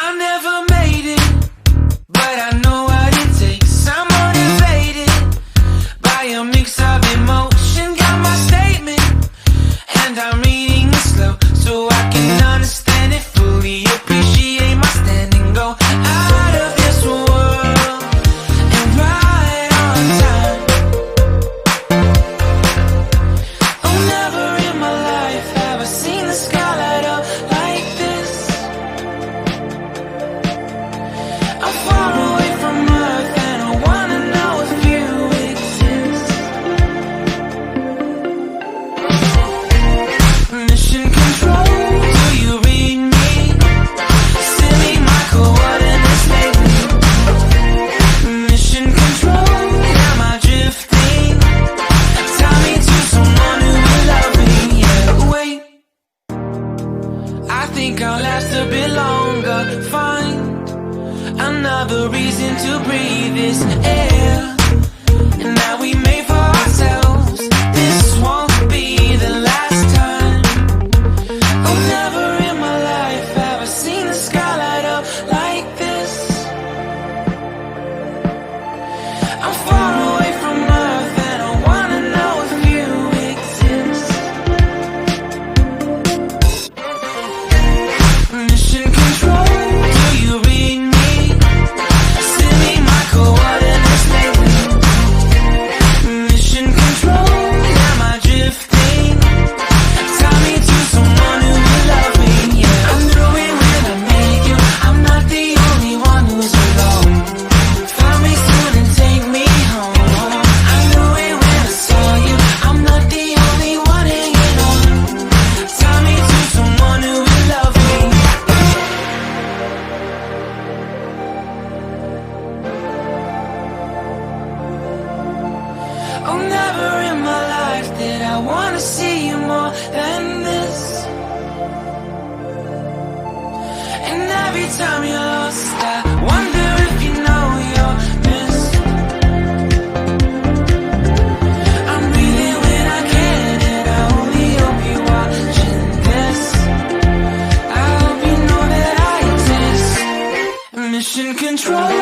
I never made it, but I know what it takes. I'm motivated by a mix of emotion. Got my statement, and I'm reading it slow so I can understand it fully. Appreciate my stand and go out of this world and right on time. Oh, never in my life have I seen the sky light up like this. I'm far away from Earth and I wanna know if you exist. Mission control, do you read me? Send me my coordinates lately. Mission control, am I drifting? Tie me to someone who will love me. Yeah, wait, I think I'll last a bit longer. Find another reason to breathe this air, and that we made for ourselves. This won't be the last time. Oh, never in my life have I seen the sky light up like this. I'm far away from Earth and I wanna know if you exist. Mission control, do you read me? Send me my coordinates lately. Mission control, am I drifting? Tie me to someone who will love me. Yeah, I knew it when I met you. I'm not the only one who's alone. Find me soon and take me home. I knew it when I saw you. I'm not the only one hanging on. Tie me to someone who will love me. Oh, never in my life did I wanna see you more than this. And every time you're lost, I wonder if you know you're missed. I'm breathing when I can, and I only hope you're watching this. I hope you know that I exist. Mission control,